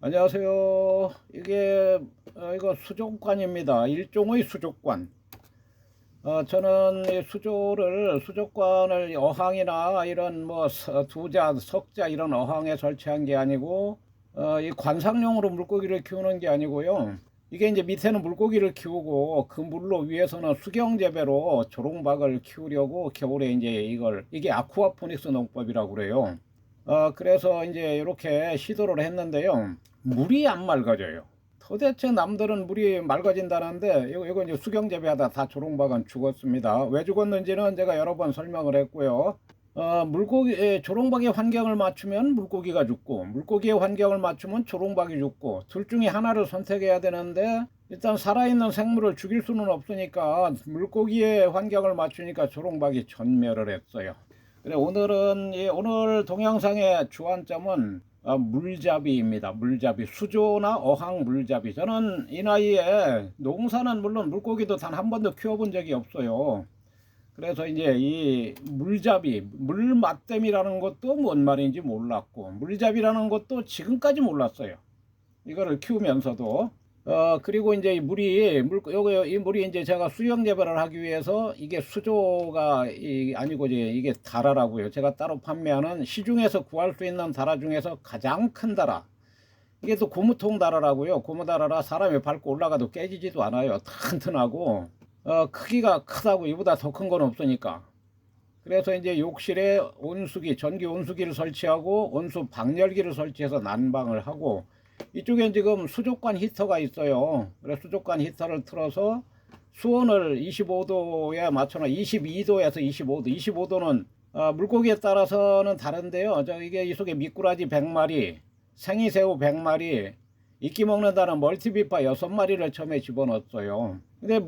안녕하세요. 이게 이거 수족관입니다. 일종의 수족관. 저는 이 수족관을 어항이나 이런 뭐 두자, 석자 이런 어항에 설치한 게 아니고 이 관상용으로 물고기를 키우는 게 아니고요. 이게 이제 밑에는 물고기를 키우고 그 물로 위에서는 수경 재배로 조롱박을 키우려고 겨울에 이제 이게 아쿠아포닉스 농법이라고 그래요. 그래서 이제 이렇게 시도를 했는데요. 물이 안 맑아져요. 도대체 남들은 물이 맑아진다는데 이거 이제 수경 재배하다 다 조롱박은 죽었습니다. 왜 죽었는지는 제가 여러 번 설명을 했고요. 조롱박의 환경을 맞추면 물고기가 죽고 물고기의 환경을 맞추면 조롱박이 죽고 둘 중에 하나를 선택해야 되는데 일단 살아있는 생물을 죽일 수는 없으니까 물고기의 환경을 맞추니까 조롱박이 전멸을 했어요. 오늘 동영상의 주안점은 물잡이입니다. 물잡이, 수조나 어항 물잡이. 저는 이 나이에 농사는 물론 물고기도 단 한 번도 키워본 적이 없어요. 그래서 이제 이 물잡이, 물맛댐이라는 것도 뭔 말인지 몰랐고, 물잡이라는 것도 지금까지 몰랐어요. 이거를 키우면서도. 그리고 이제 이 물이 이제 제가 수영 재배를 하기 위해서 이게 수조가 아니고 이게 다라라고요. 제가 따로 판매하는 시중에서 구할 수 있는 다라 중에서 가장 큰 다라. 이게 또 고무통 다라라고요. 고무 다라라 사람이 밟고 올라가도 깨지지도 않아요. 튼튼하고, 크기가 크다고 이보다 더 큰 건 없으니까. 그래서 이제 욕실에 전기 온수기를 설치하고 온수 방열기를 설치해서 난방을 하고 이쪽엔 지금 수족관 히터가 있어요. 그래서 수족관 히터를 틀어서 수온을 25도에 맞춰 22도에서 25도. 25도는 물고기에 따라서는 다른데요. 이게 이 속에 미꾸라지 100마리, 생이새우 100마리, 이끼 먹는다는 멀티비파 6마리를 처음에 집어넣었어요. 근데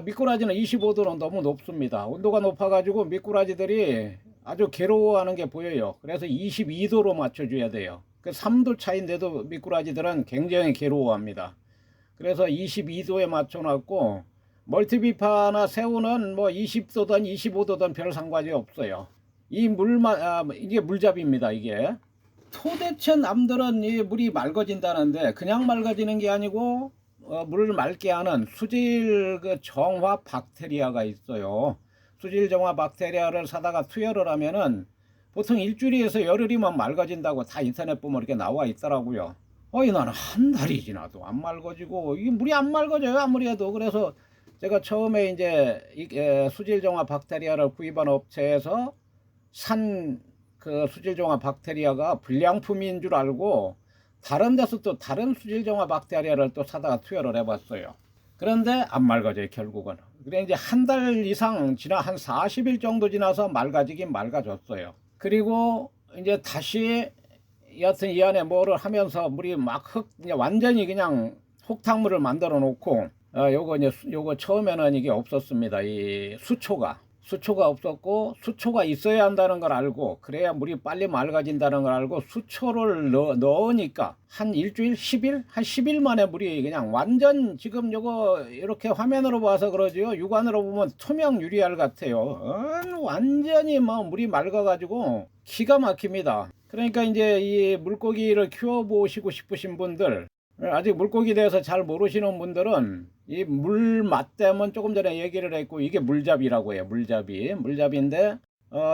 미꾸라지는 25도는 너무 높습니다. 온도가 높아가지고 미꾸라지들이 아주 괴로워하는 게 보여요. 그래서 22도로 맞춰줘야 돼요. 그 3도 차인데도 미꾸라지들은 굉장히 괴로워합니다. 그래서 22도에 맞춰놨고 멀티비파나 새우는 뭐 20도든 25도든 별 상관이 없어요. 이게 물잡이입니다. 이게 도대체 남들은 이 물이 맑아진다는데 그냥 맑아지는 게 아니고 물을 맑게 하는 수질 정화 박테리아가 있어요. 수질 정화 박테리아를 사다가 투여를 하면은 보통 일주일에서 열흘이면 맑아진다고 다 인터넷 보면 이렇게 나와 있더라고요. 나는 한 달이 지나도 안 맑아지고 이게 물이 안 맑아져요 아무리 해도. 그래서 제가 처음에 이제 수질 정화 박테리아를 구입한 업체에서 산 그 수질 정화 박테리아가 불량품인 줄 알고 다른 데서 또 다른 수질 정화 박테리아를 또 사다가 투여를 해봤어요. 그런데 안 맑아져요 결국은. 그래 이제 한 달 이상 한 40일 정도 지나서 맑아지긴 맑아졌어요. 그리고 이제 다시 여하튼 이 안에 뭐를 하면서 물이 막 완전히 그냥 혹탕물을 만들어 놓고 요거 처음에는 이게 없었습니다. 이 수초가 없었고 수초가 있어야 한다는 걸 알고 그래야 물이 빨리 맑아진다는 걸 알고 수초를 넣으니까 한 일주일 10일 한 10일 만에 물이 그냥 완전 지금 요거 이렇게 화면으로 봐서 그러지요 육안으로 보면 투명 유리알 같아요. 완전히 뭐 물이 맑아 가지고 기가 막힙니다. 그러니까 이제 이 물고기를 키워보시고 싶으신 분들, 아직 물고기에 대해서 잘 모르시는 분들은 이 물 맛댐은 조금 전에 얘기를 했고 이게 물잡이라고 해요. 물잡이인데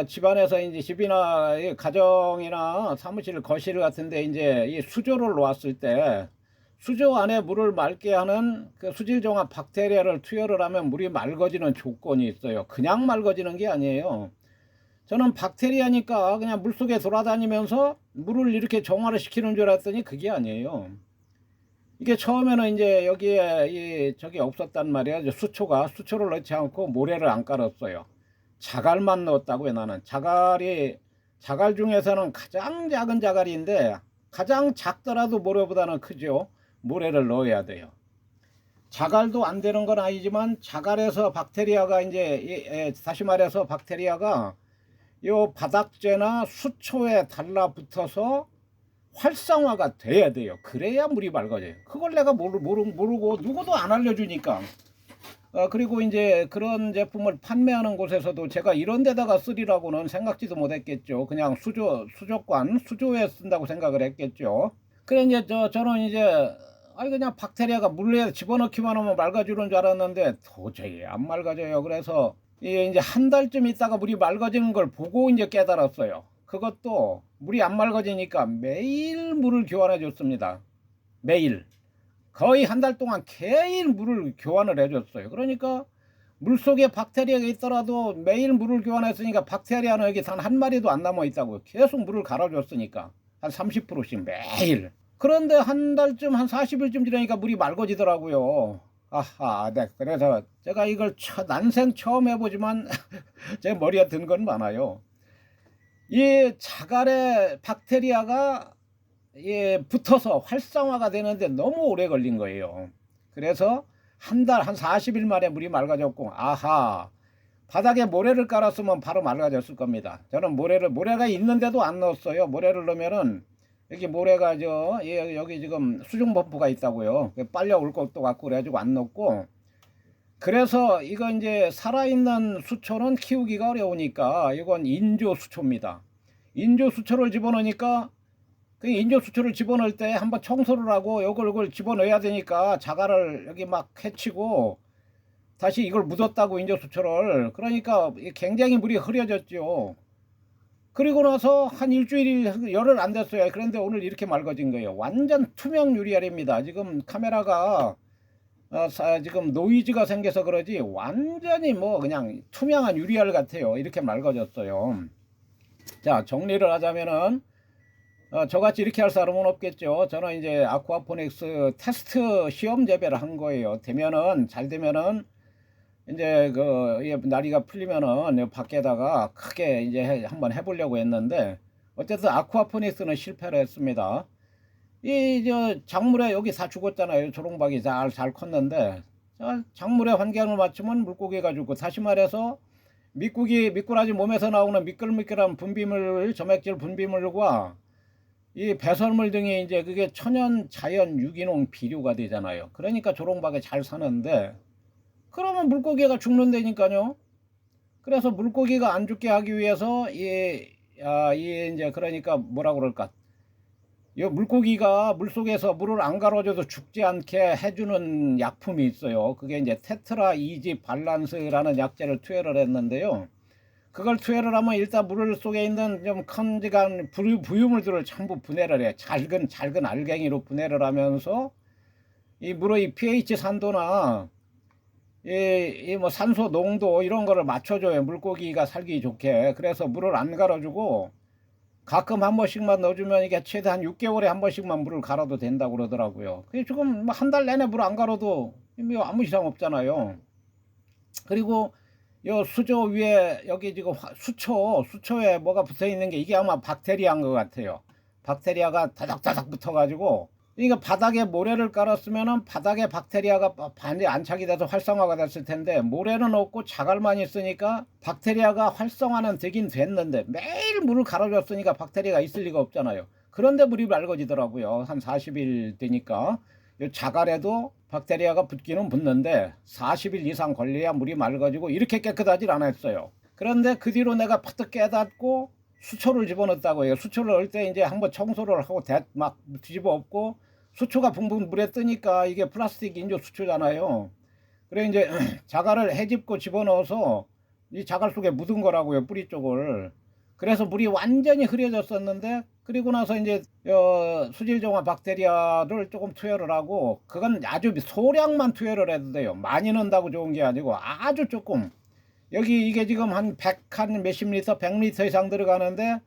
집안에서 이제 집이나 가정이나 사무실 거실 같은데 이제 이 수조를 놓았을 때 수조 안에 물을 맑게 하는 그 수질정화 박테리아를 투여를 하면 물이 맑아지는 조건이 있어요. 그냥 맑아지는 게 아니에요. 저는 박테리아니까 그냥 물속에 돌아다니면서 물을 이렇게 정화를 시키는 줄 알았더니 그게 아니에요. 이게 처음에는 이제 여기에 저기 없었단 말이야. 수초를 넣지 않고 모래를 안 깔았어요. 자갈만 넣었다고요. 나는 자갈 중에서는 가장 작은 자갈인데 가장 작더라도 모래보다는 크죠. 모래를 넣어야 돼요. 자갈도 안 되는 건 아니지만 자갈에서 박테리아가 이제 다시 말해서 박테리아가 요 바닥재나 수초에 달라붙어서 활성화가 돼야 돼요. 그래야 물이 맑아져요. 그걸 내가 모르고 누구도 안 알려주니까. 그리고 이제 그런 제품을 판매하는 곳에서도 제가 이런 데다가 쓰리라고는 생각지도 못했겠죠. 그냥 수조에 쓴다고 생각을 했겠죠. 그래 이제 저는 이제 아니 그냥 박테리아가 물에 집어넣기만 하면 맑아지는 줄 알았는데 도저히 안 맑아져요. 그래서 이게 이제 한 달쯤 있다가 물이 맑아지는 걸 보고 이제 깨달았어요. 그것도 물이 안 맑아지니까 매일 물을 교환해 줬습니다. 매일. 거의 한 달 동안 매일 물을 교환을 해줬어요. 그러니까 물속에 박테리아가 있더라도 매일 물을 교환했으니까 박테리아는 여기 단 한 마리도 안 남아 있다고요. 계속 물을 갈아줬으니까 한 30%씩 매일. 그런데 한 달쯤 한 40일쯤 지나니까 물이 맑아지더라고요. 아하, 네. 그래서 제가 이걸 난생 처음 해보지만 제 머리에 든 건 많아요. 이 자갈에 박테리아가 붙어서 활성화가 되는데 너무 오래 걸린 거예요. 그래서 한 달, 한 40일 만에 물이 맑아졌고, 아하, 바닥에 모래를 깔았으면 바로 맑아졌을 겁니다. 저는 모래가 있는데도 안 넣었어요. 모래를 넣으면은, 여기 모래가 여기 지금 수중 펌프가 있다고요. 빨려올 것도 같고 그래가지고 안 넣었고, 그래서 이거 이제 살아있는 수초는 키우기가 어려우니까 이건 인조 수초입니다. 인조 수초를 집어넣으니까 그 인조 수초를 집어넣을 때 한번 청소를 하고 이걸 집어넣어야 되니까 자갈을 여기 막 해치고 다시 이걸 묻었다고 인조 수초를. 그러니까 굉장히 물이 흐려졌죠. 그리고 나서 한 일주일 열흘 안 됐어요. 그런데 오늘 이렇게 맑아진 거예요. 완전 투명 유리알입니다. 지금 카메라가 지금 노이즈가 생겨서 그러지 완전히 뭐 그냥 투명한 유리알 같아요. 이렇게 맑아졌어요. 자, 정리를 하자면은 저같이 이렇게 할 사람은 없겠죠. 저는 이제 아쿠아포닉스 테스트 시험 재배를 한 거예요. 잘 되면은 이제 나리가 풀리면은 밖에다가 크게 이제 한번 해보려고 했는데 어쨌든 아쿠아포닉스는 실패를 했습니다. 작물에 여기 다 죽었잖아요. 조롱박이 잘 컸는데 작물의 환경을 맞추면 물고기가 죽고, 다시 말해서 미꾸라지 몸에서 나오는 미끌미끌한 분비물, 점액질 분비물과 이 배설물 등이 이제 그게 천연 자연 유기농 비료가 되잖아요. 그러니까 조롱박이 잘 사는데 그러면 물고기가 죽는다니까요. 그래서 물고기가 안 죽게 하기 위해서 이제 그러니까 뭐라 그럴까, 이 물고기가 물속에서 물을 안 갈아줘도 죽지 않게 해주는 약품이 있어요. 그게 이제 테트라 이지 밸런스라는 약재를 투여를 했는데요. 그걸 투여를 하면 일단 물 속에 있는 좀 큼직한 부유물들을 전부 분해를 해. 작은 알갱이로 분해를 하면서 이 물의 pH 산도나 뭐 산소 농도 이런 거를 맞춰줘요. 물고기가 살기 좋게. 그래서 물을 안 갈아주고 가끔 한 번씩만 넣어주면 이게 최대한 6개월에 한 번씩만 물을 갈아도 된다고 그러더라고요. 지금 뭐 한 달 내내 물 안 갈아도 뭐 아무 이상 없잖아요. 그리고 요 수조 위에 여기 지금 수초에 뭐가 붙어 있는 게 이게 아마 박테리아인 것 같아요. 박테리아가 다닥다닥 붙어가지고, 그러니까 바닥에 모래를 깔았으면은 바닥에 박테리아가 반이 안착이 돼서 활성화가 됐을 텐데 모래는 없고 자갈만 있으니까 박테리아가 활성화는 되긴 됐는데 매일 물을 갈아줬으니까 박테리아가 있을 리가 없잖아요. 그런데 물이 맑아지더라고요. 한 40일 되니까. 이 자갈에도 박테리아가 붙기는 붙는데 40일 이상 걸려야 물이 맑아지고 이렇게 깨끗하질 않았어요. 그런데 그 뒤로 내가 파뜩 깨닫고 수초를 집어넣었다고 해요. 수초를 넣을 때 이제 한번 청소를 하고 막 뒤집어 엎고, 수초가 붕붕 물에 뜨니까 이게 플라스틱 인조 수초잖아요. 그래 이제 자갈을 헤집고 집어넣어서 이 자갈 속에 묻은 거라고요, 뿌리 쪽을. 그래서 물이 완전히 흐려졌었는데, 그리고 나서 이제 수질정화 박테리아를 조금 투여를 하고, 그건 아주 소량만 투여를 해도 돼요. 많이 넣는다고 좋은 게 아니고 아주 조금. 여기 이게 지금 한 100, 한 몇십 리터, 100리터 이상 들어가는데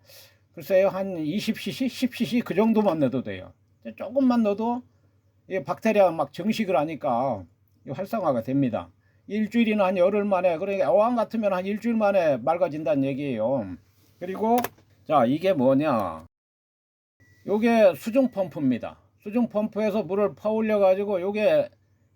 글쎄요, 한 20cc, 10cc 그 정도만 넣어도 돼요. 조금만 넣어도 이 박테리아가 막 증식을 하니까 활성화가 됩니다. 일주일이나 한 열흘 만에, 그러니까 어항 같으면 한 일주일 만에 맑아진다는 얘기예요. 그리고 자, 이게 뭐냐, 요게 수중 펌프입니다. 수중 펌프에서 물을 퍼올려 가지고 요게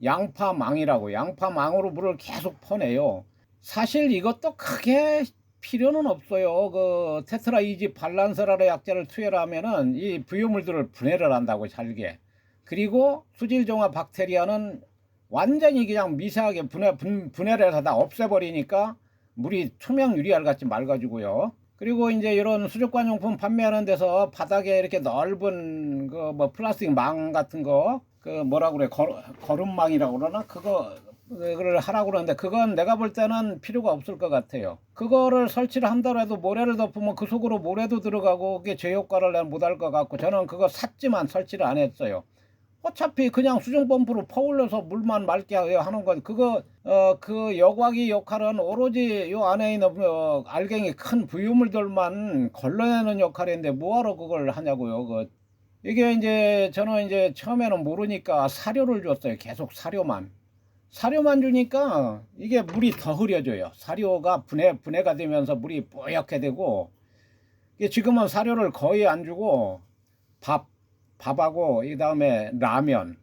양파망이라고, 양파망으로 물을 계속 퍼내요. 사실 이것도 크게 필요는 없어요. 그 테트라 이지 밸런스라는 약재를 투여하면은 이 부유물들을 분해를 한다고, 잘게. 그리고 수질정화 박테리아는 완전히 그냥 미세하게 분해를 해서 다 없애버리니까 물이 투명 유리알 같이 맑아지고요. 그리고 이제 이런 수족관 용품 판매하는 데서 바닥에 이렇게 넓은 그 뭐 플라스틱 망 같은 거, 그 뭐라 그래, 거름망이라고 그러나, 그거를 하라고 그러는데, 그건 내가 볼 때는 필요가 없을 것 같아요. 그거를 설치를 한다고 모래를 덮으면 그 속으로 모래도 들어가고 그게 제 효과를 난 못할 것 같고, 저는 그거 샀지만 설치를 안 했어요. 어차피 그냥 수중 펌프로 퍼올려서 물만 맑게 하는 건, 그거 그 여과기 역할은 오로지 요 안에 있는 알갱이 큰 부유물들만 걸러내는 역할인데 뭐하러 그걸 하냐고요. 이게 이제 저는 이제 처음에는 모르니까 사료를 줬어요. 계속 사료만 주니까 이게 물이 더 흐려져요. 사료가 분해가 되면서 물이 뽀얗게 되고, 이게 지금은 사료를 거의 안 주고 밥하고 이 다음에 라면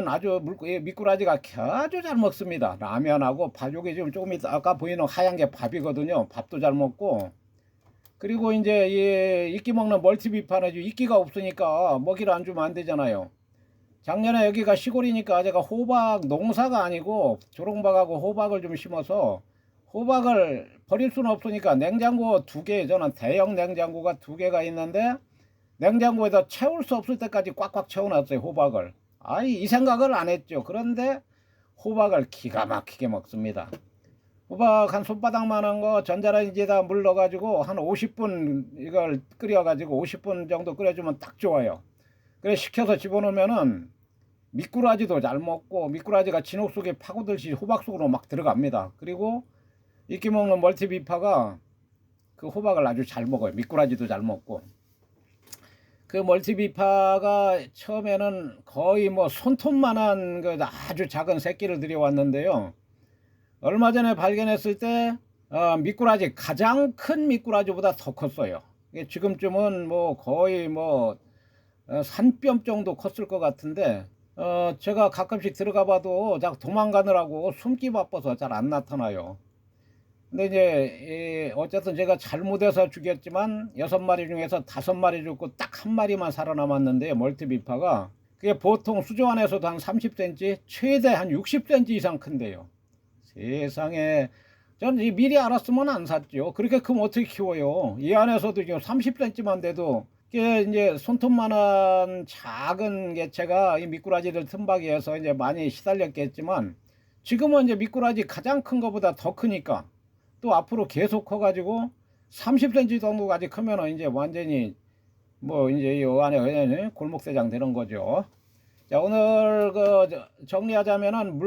아주 미꾸라지가 아주 잘 먹습니다. 라면하고 밥, 요게 지금 조금 이따 아까 보이는 하얀 게 밥이거든요. 밥도 잘 먹고, 그리고 이제 이 이끼 먹는 멀티비판에 이끼가 없으니까 먹이를 안 주면 안 되잖아요. 작년에 여기가 시골이니까 제가 호박 농사가 아니고 조롱박하고 호박을 좀 심어서, 호박을 버릴 수는 없으니까 냉장고 2개, 저는 대형 냉장고가 2개가 있는데 냉장고에다 채울 수 없을 때까지 꽉꽉 채워놨어요. 호박을. 이 생각을 안 했죠. 그런데 호박을 기가 막히게 먹습니다. 호박 한 손바닥만한 거 전자레인지에다 물 넣어가지고 한 50분 이걸 끓여가지고 50분 정도 끓여주면 딱 좋아요. 그래 식혀서 집어넣으면은 미꾸라지도 잘 먹고, 미꾸라지가 진흙 속에 파고들듯이 호박 속으로 막 들어갑니다. 그리고 이끼 먹는 멀티비파가 그 호박을 아주 잘 먹어요. 미꾸라지도 잘 먹고. 그 멀티비파가 처음에는 거의 뭐 손톱만한 그 아주 작은 새끼를 들여왔는데요. 얼마 전에 발견했을 때 미꾸라지, 가장 큰 미꾸라지보다 더 컸어요. 지금쯤은 뭐 거의 뭐 산뼘 정도 컸을 것 같은데, 제가 가끔씩 들어가 봐도 도망가느라고 숨기 바빠서 잘 안 나타나요. 근데 이제 어쨌든 제가 잘못해서 죽였지만 6마리 중에서 5마리 죽고 딱 1마리만 살아남았는데, 멀티비파가 그게 보통 수조 안에서도 한 30cm, 최대 한 60cm 이상 큰데요. 세상에, 저는 미리 알았으면 안 샀죠. 그렇게 크면 어떻게 키워요? 이 안에서도 지금 30cm만 돼도, 이게 이제 손톱만한 작은 개체가 이 미꾸라지를 틈바귀에서 이제 많이 시달렸겠지만, 지금은 이제 미꾸라지 가장 큰 것보다 더 크니까 또 앞으로 계속 커가지고 30cm 정도까지 크면은 이제 완전히 뭐 이제 이 안에 골목대장 되는 거죠. 자, 오늘 정리하자면은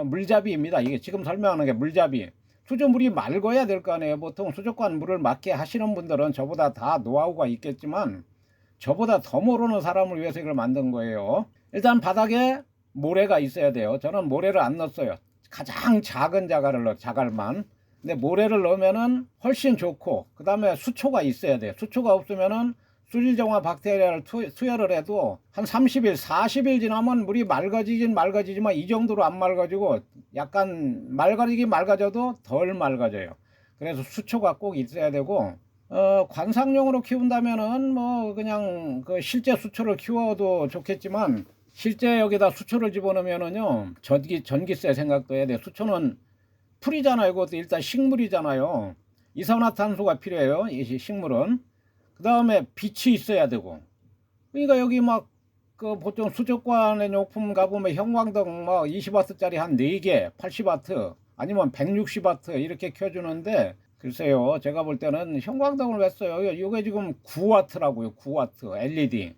물잡이입니다. 이게 지금 설명하는 게 물잡이. 수조물이 맑아야 될 거 아니에요. 보통 수족관 물을 맑게 하시는 분들은 저보다 다 노하우가 있겠지만, 저보다 더 모르는 사람을 위해서 이걸 만든 거예요. 일단 바닥에 모래가 있어야 돼요. 저는 모래를 안 넣었어요. 가장 작은 자갈만. 근데 모래를 넣으면은 훨씬 좋고, 그 다음에 수초가 있어야 돼요. 수초가 없으면은 수질정화 박테리아를 투여를 해도 한 30일, 40일 지나면 물이 맑아지지만 이 정도로 안 맑아지고, 약간 맑아져도 덜 맑아져요. 그래서 수초가 꼭 있어야 되고, 관상용으로 키운다면은 뭐 그냥 그 실제 수초를 키워도 좋겠지만, 실제 여기다 수초를 집어넣으면은요, 전기세 생각도 해야 돼요. 수초는 풀이잖아요. 그것도 일단 식물이잖아요. 이산화탄소가 필요해요. 이 식물은. 그 다음에 빛이 있어야 되고. 그러니까 여기 막 그 보통 수족관에 용품 가보면 형광등 막 20W짜리 한 4개 80W 아니면 160W 이렇게 켜주는데, 글쎄요, 제가 볼 때는 형광등을 왜 써요? 이게 지금 9W라고요. 9W LED.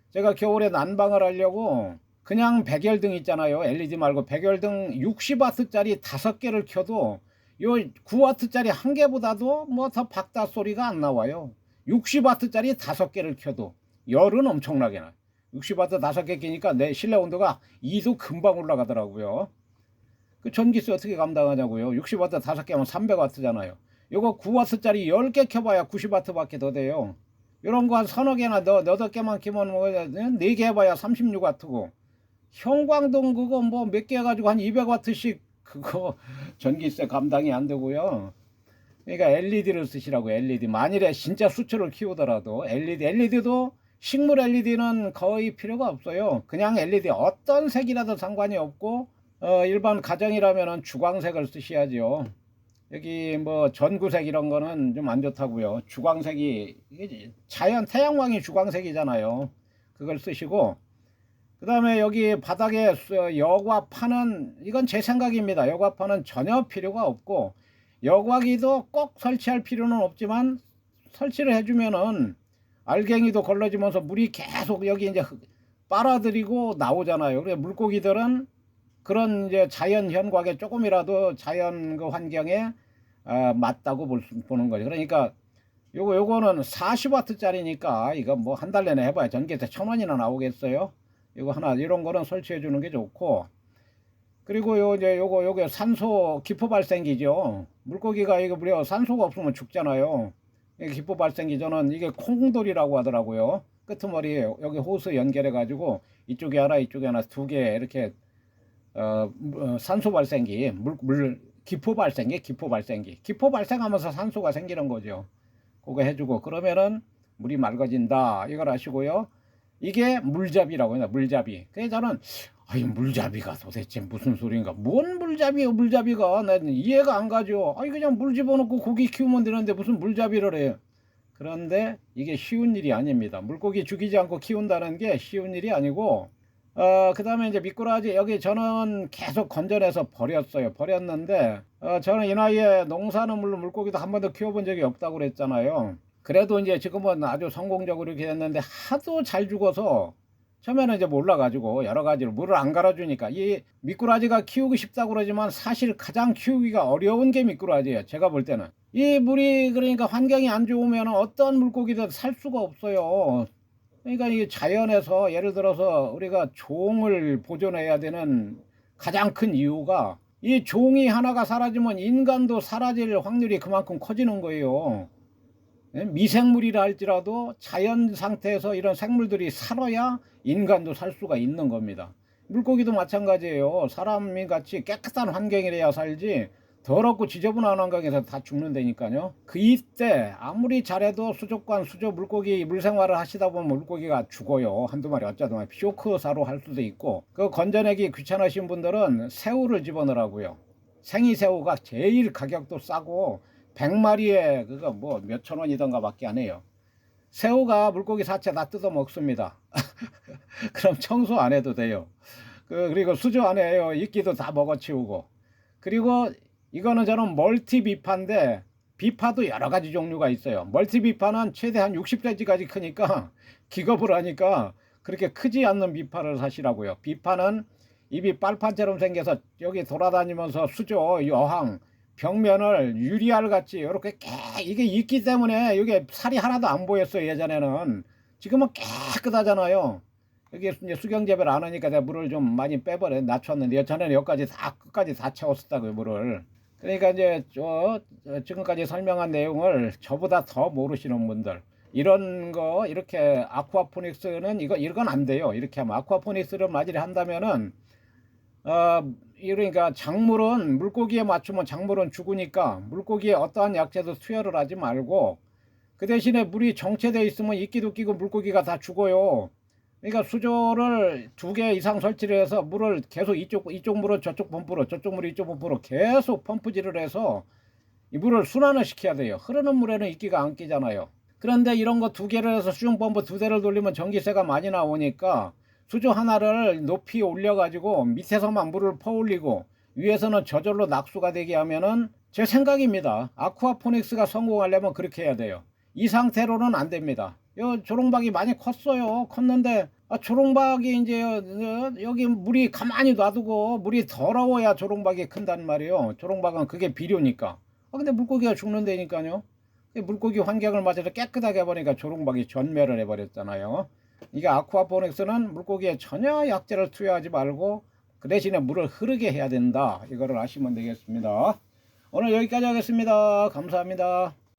제가 겨울에 난방을 하려고 그냥 백열등 있잖아요. LED 말고 백열등 60W짜리 5개를 켜도 요 9W짜리 1개보다도 뭐 더 박다 소리가 안 나와요. 60W짜리 5개를 켜도 열은 엄청나게 나요. 60W 5개 끼니까 내 실내 온도가 2도 금방 올라가더라고요. 그 전기세 어떻게 감당하냐고요. 60W 5개면 300W잖아요. 요거 9W짜리 10개 켜봐야 90W밖에 더 돼요. 요런 거 한 서너 개나 너덟 개만 키면 뭐 4개 해봐야 36W고, 형광등 그거 뭐 몇 개 해가지고 한 200W씩 그거 전기세 감당이 안 되고요. 그러니까 LED를 쓰시라고. LED. 만일에 진짜 수초를 키우더라도 LED도 식물 LED는 거의 필요가 없어요. 그냥 LED 어떤 색이라도 상관이 없고, 일반 가정이라면 주광색을 쓰셔야죠. 여기 뭐 전구색 이런 거는 좀 안 좋다고요. 주광색이 이게 자연 태양광이 주광색이잖아요. 그걸 쓰시고, 그 다음에 여기 바닥에 여과판은, 이건 제 생각입니다. 여과판은 전혀 필요가 없고, 여과기도 꼭 설치할 필요는 없지만 설치를 해주면은 알갱이도 걸러지면서 물이 계속 여기 이제 빨아들이고 나오잖아요. 그래서 물고기들은 그런 이제 자연 현곽에 조금이라도 자연 그 환경에 맞다고 보는 거죠. 그러니까 요거는 40W 짜리니까 이거 뭐 한 달 내내 해봐야 전기세 1000원이나 나오겠어요. 이거 하나 이런 거는 설치해 주는 게 좋고, 그리고 요게 산소 기포 발생기죠. 물고기가 이거 무려 산소가 없으면 죽잖아요. 기포 발생기, 저는 이게 콩돌이라고 하더라고요. 끄트머리에 여기 호스 연결해 가지고 이쪽에 하나 이쪽에 하나 두 개 이렇게 산소 발생기, 기포 발생기, 기포 발생하면서 산소가 생기는 거죠. 그거 해주고, 그러면은 물이 맑아진다, 이걸 아시고요. 이게 물잡이라고 해요. 물잡이. 그래서 저는 아이 물잡이가 도대체 무슨 소리인가, 뭔 물잡이요 물잡이가, 난 이해가 안 가죠. 아이 그냥 물 집어넣고 고기 키우면 되는데 무슨 물잡이를 해요. 그런데 이게 쉬운 일이 아닙니다. 물고기 죽이지 않고 키운다는 게 쉬운 일이 아니고, 그 다음에 이제 미꾸라지, 여기 저는 계속 건져내서 버렸는데, 저는 이 나이에 농사는 물론 물고기도 한 번도 키워본 적이 없다고 그랬잖아요. 그래도 이제 지금은 아주 성공적으로 이렇게 됐는데, 하도 잘 죽어서 처음에는 이제 몰라가지고 여러 가지로 물을 안 갈아주니까, 이 미꾸라지가 키우기 쉽다고 그러지만 사실 가장 키우기가 어려운 게 미꾸라지예요. 제가 볼 때는 이 물이, 그러니까 환경이 안 좋으면 어떤 물고기도 살 수가 없어요. 그러니까 이 자연에서 예를 들어서 우리가 종을 보존해야 되는 가장 큰 이유가, 이 종이 하나가 사라지면 인간도 사라질 확률이 그만큼 커지는 거예요. 미생물이라 할지라도 자연 상태에서 이런 생물들이 살아야 인간도 살 수가 있는 겁니다. 물고기도 마찬가지예요. 사람이 같이 깨끗한 환경이래야 살지, 더럽고 지저분한 환경에서 다 죽는다니까요. 그 이때 아무리 잘해도 수족관 수조 물고기 물생활을 하시다 보면 물고기가 죽어요. 한두 마리 어쩌다 쇼크사로 할 수도 있고, 그 건져내기 귀찮으신 분들은 새우를 집어넣으라고요. 생이새우가 제일 가격도 싸고 100마리에 그거 뭐 몇천 원이던가 밖에 안 해요. 새우가 물고기 사체 다 뜯어 먹습니다. 그럼 청소 안 해도 돼요. 그리고 수조 안에 이끼도 다 먹어치우고. 그리고 이거는 저는 멀티 비파인데, 비파도 여러 가지 종류가 있어요. 멀티 비파는 최대한 60cm까지 크니까 기겁을 하니까 그렇게 크지 않는 비파를 사시라고요. 비파는 입이 빨판처럼 생겨서 여기 돌아다니면서 수조, 어항, 벽면을 유리알 같이 이렇게 이게 있기 때문에 이게 살이 하나도 안 보였어요. 예전에는. 지금은 깨끗하잖아요. 여기 이제 수경재배를 안 하니까 내가 물을 좀 많이 빼버려 낮췄는데, 예전에는 여기까지 다 끝까지 다 채웠었다고요, 물을. 그러니까 이제 지금까지 설명한 내용을 저보다 더 모르시는 분들, 이런 거 이렇게 아쿠아포닉스는 이건 안 돼요. 이렇게 하면 아쿠아포닉스를 맞이를 한다면은 그러니까 작물은 물고기에 맞추면 작물은 죽으니까 물고기에 어떠한 약재도 투여를 하지 말고, 그 대신에 물이 정체되어 있으면 이끼도 끼고 물고기가 다 죽어요. 그러니까 수조를 2개 이상 설치를 해서 물을 계속 이쪽 물을 저쪽 펌프로, 저쪽 물을 이쪽 펌프로 계속 펌프질을 해서 이 물을 순환을 시켜야 돼요. 흐르는 물에는 이끼가 안 끼잖아요. 그런데 이런 거 2개를 해서 수중 펌프 2대를 돌리면 전기세가 많이 나오니까 수조 하나를 높이 올려 가지고 밑에서만 물을 퍼올리고 위에서는 저절로 낙수가 되게 하면은, 제 생각입니다, 아쿠아포닉스가 성공하려면 그렇게 해야 돼요. 이 상태로는 안 됩니다. 조롱박이 많이 컸어요. 컸는데 조롱박이 이제 여기 물이 가만히 놔두고 물이 더러워야 조롱박이 큰단 말이에요. 조롱박은 그게 비료니까. 근데 물고기가 죽는다니까요. 물고기 환경을 맞아서 깨끗하게 해보니까 조롱박이 전멸을 해버렸잖아요. 이게 아쿠아포닉스는 물고기에 전혀 약재를 투여하지 말고 그 대신에 물을 흐르게 해야 된다, 이거를 아시면 되겠습니다. 오늘 여기까지 하겠습니다. 감사합니다.